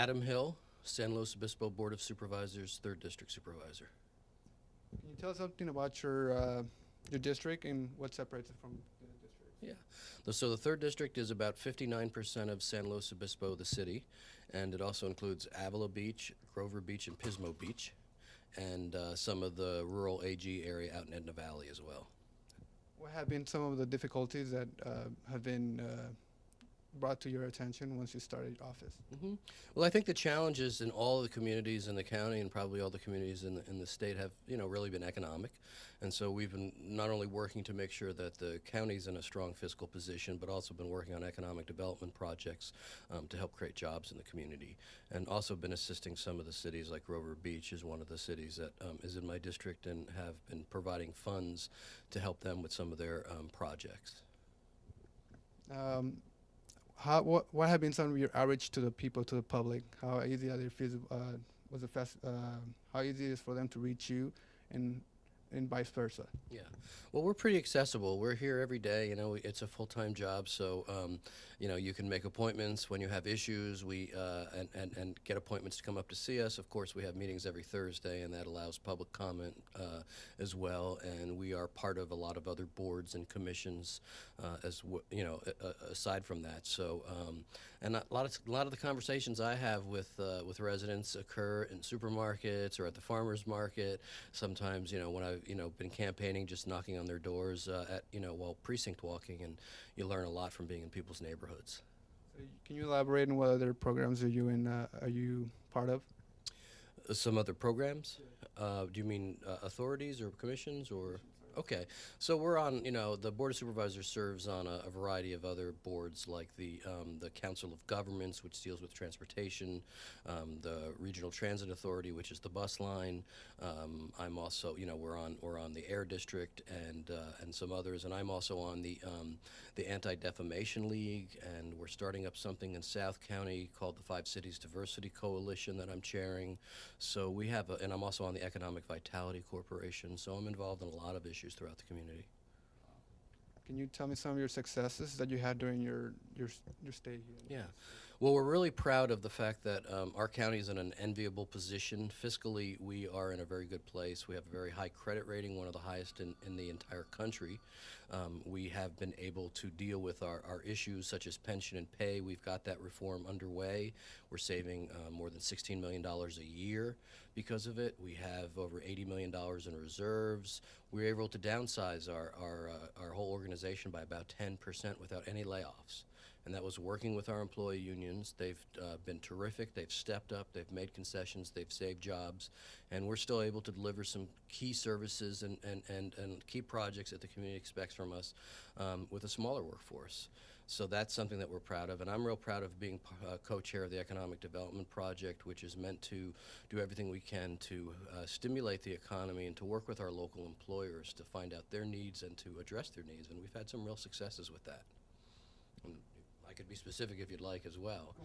Adam Hill, San Luis Obispo Board of Supervisors, 3rd District Supervisor. Can you tell us something about your district and what separates it from the districts? Yeah. So the 3rd District is about 59% of San Luis Obispo, the city, and it also includes Avila Beach, Grover Beach, and Pismo Beach, and some of the rural AG area out in Edna Valley as well. What have been some of the difficulties that have been brought to your attention once you started office? hmm Well, I think the challenges in all the communities in the county and probably all the communities in the state have, really been economic. And so we've been not only working to make sure that the county's in a strong fiscal position, but also been working on economic development projects to help create jobs in the community. And also been assisting some of the cities, like Grover Beach is one of the cities that is in my district, and have been providing funds to help them with some of their projects. Um, what have been some of your outreach to the people, to the public? How easy are they feasible? How easy it is for them to reach you, and vice versa? Yeah. Well, we're pretty accessible. We're here every day. It's a full-time job, so you can make appointments when you have issues. We and get appointments to come up to see us. Of course, we have meetings every Thursday, and that allows public comment as well. And we are part of a lot of other boards and commissions aside from that. So, and a lot of the conversations I have with residents occur in supermarkets or at the farmers market. Sometimes, when I've been campaigning, just knocking on their doors while precinct walking, and you learn a lot from being in people's neighborhoods. So can you elaborate on what other programs are you part of? Some other programs? Do you mean authorities or commissions or? Okay, so we're on, the Board of Supervisors serves on a variety of other boards, like the Council of Governments, which deals with transportation, the Regional Transit Authority, which is the bus line. I'm also, we're on the Air District and some others, and I'm also on the Anti-Defamation League, and we're starting up something in South County called the Five Cities Diversity Coalition that I'm chairing. So we have, and I'm also on the Economic Vitality Corporation, so I'm involved in a lot of issues throughout the community. Can you tell me some of your successes that you had during your stay here? Yeah. Well, we're really proud of the fact that our county is in an enviable position. Fiscally, we are in a very good place. We have a very high credit rating, one of the highest in the entire country. We have been able to deal with our issues such as pension and pay. We've got that reform underway. We're saving more than $16 million a year because of it. We have over $80 million in reserves. We were able to downsize our whole organization by about 10% without any layoffs. And that was working with our employee unions. They've been terrific. They've stepped up. They've made concessions. They've saved jobs. And we're still able to deliver some key services and key projects that the community expects from us with a smaller workforce. So that's something that we're proud of. And I'm real proud of being co-chair of the Economic Development Project, which is meant to do everything we can to stimulate the economy and to work with our local employers to find out their needs and to address their needs. And we've had some real successes with that. And I could be specific if you'd like as well.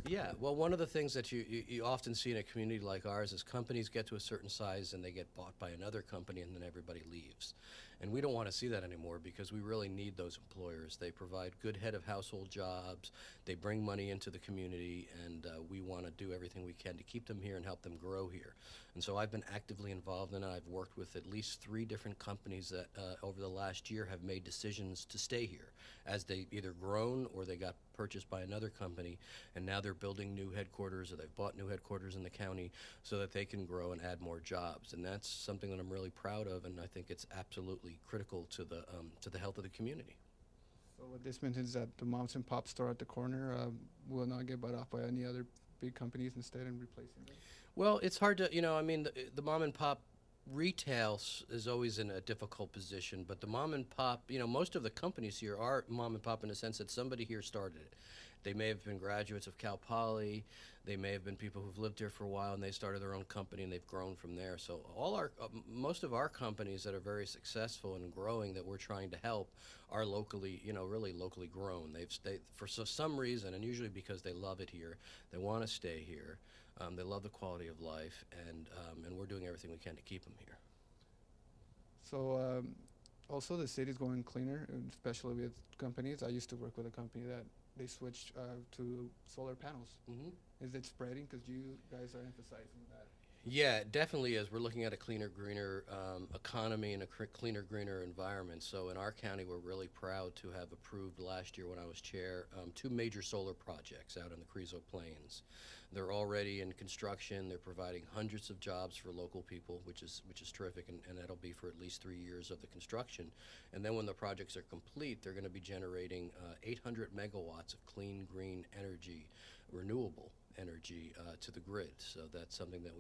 Yeah, well, one of the things that you often see in a community like ours is companies get to a certain size and they get bought by another company, and then everybody leaves. And we don't want to see that anymore, because we really need those employers. They provide good head of household jobs, they bring money into the community, and we want to do everything we can to keep them here and help them grow here. And so I've been actively involved in it. I've worked with at least 3 different companies that over the last year have made decisions to stay here, as they either grown or they got purchased by another company, and now they're building new headquarters, or they've bought new headquarters in the county so that they can grow and add more jobs. And that's something that I'm really proud of, and I think it's absolutely critical to the health of the community. So what this means is that the moms and pop store at the corner will not get bought off by any other big companies instead and replacing them? Well, it's hard to, the mom and pop retail is always in a difficult position, but the mom and pop, most of the companies here are mom and pop in the sense that somebody here started it. They may have been graduates of Cal Poly. They may have been people who've lived here for a while, and they started their own company, and they've grown from there. So most of our companies that are very successful and growing that we're trying to help are locally, really locally grown. For some reason, and usually because they love it here, they want to stay here. They love the quality of life, and we're doing everything we can to keep them here. So also the city's going cleaner, and especially with companies. I used to work with a company that they switched to solar panels. Mm-hmm. Is it spreading? Because you guys are emphasizing that. Yeah, it definitely is. We're looking at a cleaner, greener economy and a cleaner, greener environment. So in our county, we're really proud to have approved last year when I was chair two major solar projects out in the Carrizo Plains. They're already in construction. They're providing hundreds of jobs for local people, which is terrific, and that'll be for at least 3 years of the construction. And then when the projects are complete, they're going to be generating 800 megawatts of clean, green energy, renewable energy to the grid. So that's something that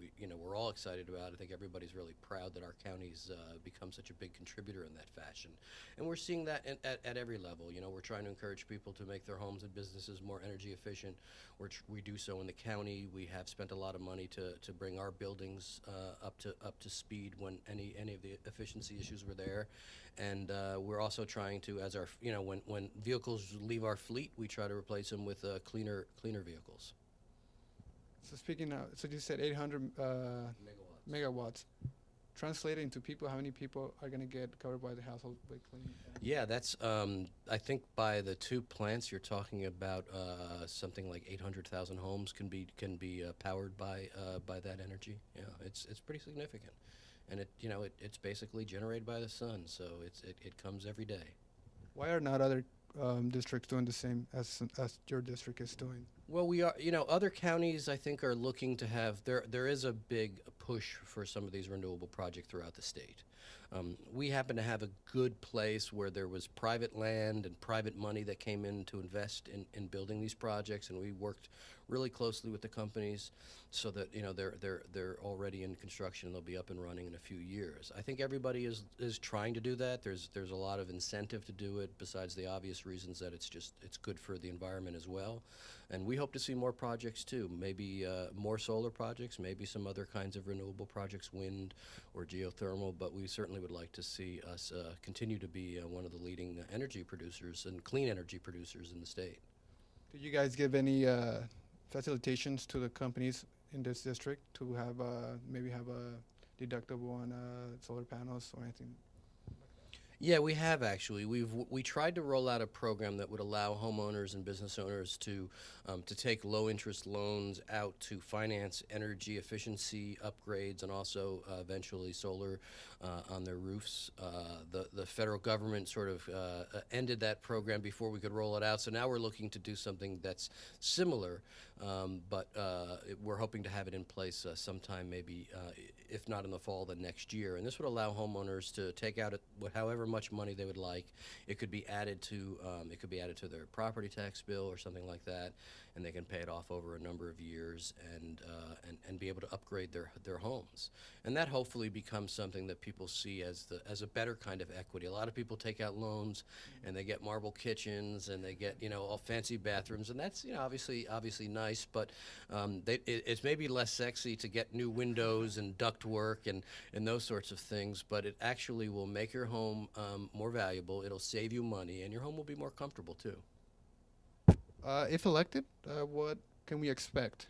we're all excited about. I think everybody's really proud that our county's become such a big contributor in that fashion. And we're seeing that at every level. We're trying to encourage people to make their homes and businesses more energy efficient. We do so in the county. We have spent a lot of money to bring our buildings up to speed when any of the efficiency issues were there. And we're also trying to, as our when vehicles leave our fleet, we try to replace them with cleaner vehicles. So speaking of, so you said 800 Megawatts. megawatts. Translated into people, how many people are going to get covered by the household with clean energy? Yeah, that's I think by the two plants you're talking about something like 800,000 homes can be powered by that energy. Yeah, it's pretty significant, and it's basically generated by the sun, so it comes every day. Why are not other districts doing the same as your district is doing? Well, we are, other counties I think are looking to have, there is a big push for some of these renewable projects throughout the state. We happen to have a good place where there was private land and private money that came in to invest in building these projects, and we worked really closely with the companies so that they're already in construction and they'll be up and running in a few years. I think everybody is trying to do that. There's a lot of incentive to do it besides the obvious reasons that it's good for the environment as well. And we hope to see more projects too, maybe more solar projects, maybe some other kinds of renewable projects, wind or geothermal, but we certainly would like to see us continue to be one of the leading energy producers and clean energy producers in the state. Did you guys give any facilitations to the companies in this district to have maybe have a deductible on solar panels or anything? Yeah, we have actually. We tried to roll out a program that would allow homeowners and business owners to take low interest loans out to finance energy efficiency upgrades and also eventually solar on their roofs. The federal government sort of ended that program before we could roll it out, so now we're looking to do something that's similar, but we're hoping to have it in place sometime maybe if not in the fall, then next year. And this would allow homeowners to take out however much money they would like. It could be added to their property tax bill or something like that, and they can pay it off over a number of years and be able to upgrade their homes. And that hopefully becomes something that people see as a better kind of equity. A lot of people take out loans and they get marble kitchens and they get all fancy bathrooms, and that's obviously nice, but it's maybe less sexy to get new windows and ductwork and those sorts of things, but it actually will make your home more valuable. It'll save you money, and your home will be more comfortable too. If elected, what can we expect?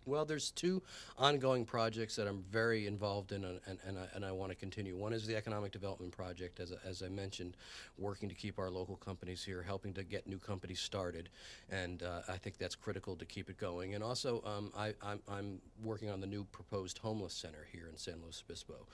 Well, there's two ongoing projects that I'm very involved in, and I want to continue. One is the economic development project, as I mentioned, working to keep our local companies here, helping to get new companies started, and I think that's critical to keep it going. And also, I'm working on the new proposed homeless center here in San Luis Obispo.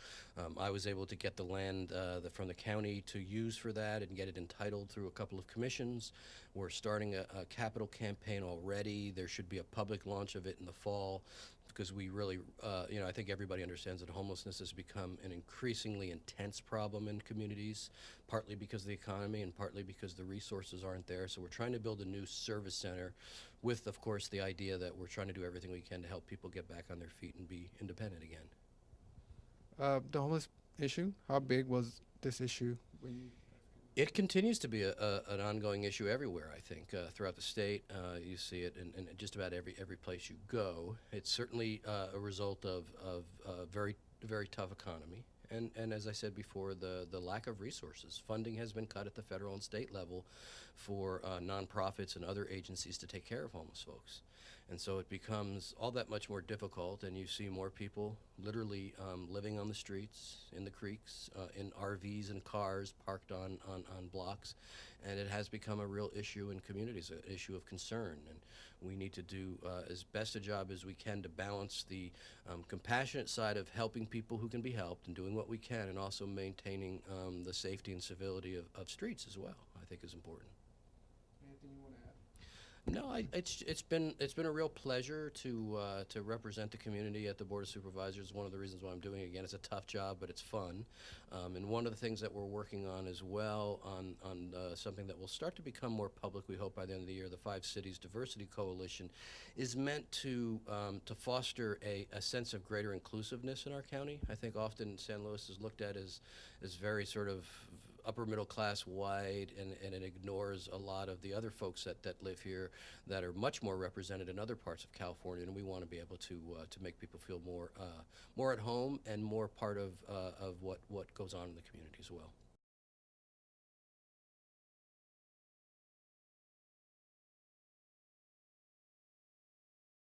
I was able to get the land from the county to use for that and get it entitled through a couple of commissions. We're starting a capital campaign already. There should be a public launch of it in the fall because we really, I think everybody understands that homelessness has become an increasingly intense problem in communities, partly because of the economy and partly because the resources aren't there. So we're trying to build a new service center with, of course, the idea that we're trying to do everything we can to help people get back on their feet and be independent again. The homeless issue, how big was this issue when you? It continues to be an ongoing issue everywhere, I think, throughout the state. You see it in just about every place you go. It's certainly a result of a very, very tough economy. And as I said before, the lack of resources. Funding has been cut at the federal and state level for nonprofits and other agencies to take care of homeless folks. And so it becomes all that much more difficult, and you see more people literally living on the streets, in the creeks, in RVs and cars parked on blocks. And it has become a real issue in communities, an issue of concern. And we need to do as best a job as we can to balance the compassionate side of helping people who can be helped and doing what we can, and also maintaining the safety and civility of streets as well, I think is important. Anything you want to add? No, it's been a real pleasure to represent the community at the Board of Supervisors. One of the reasons why I'm doing it again. It's a tough job, but it's fun. And one of the things that we're working on as well on something that will start to become more public, we hope by the end of the year, the Five Cities Diversity Coalition, is meant to foster a sense of greater inclusiveness in our county. I think often San Luis is looked at as very sort of upper middle class white, and it ignores a lot of the other folks that live here that are much more represented in other parts of California, and we want to be able to make people feel more at home and more part of what goes on in the community as well.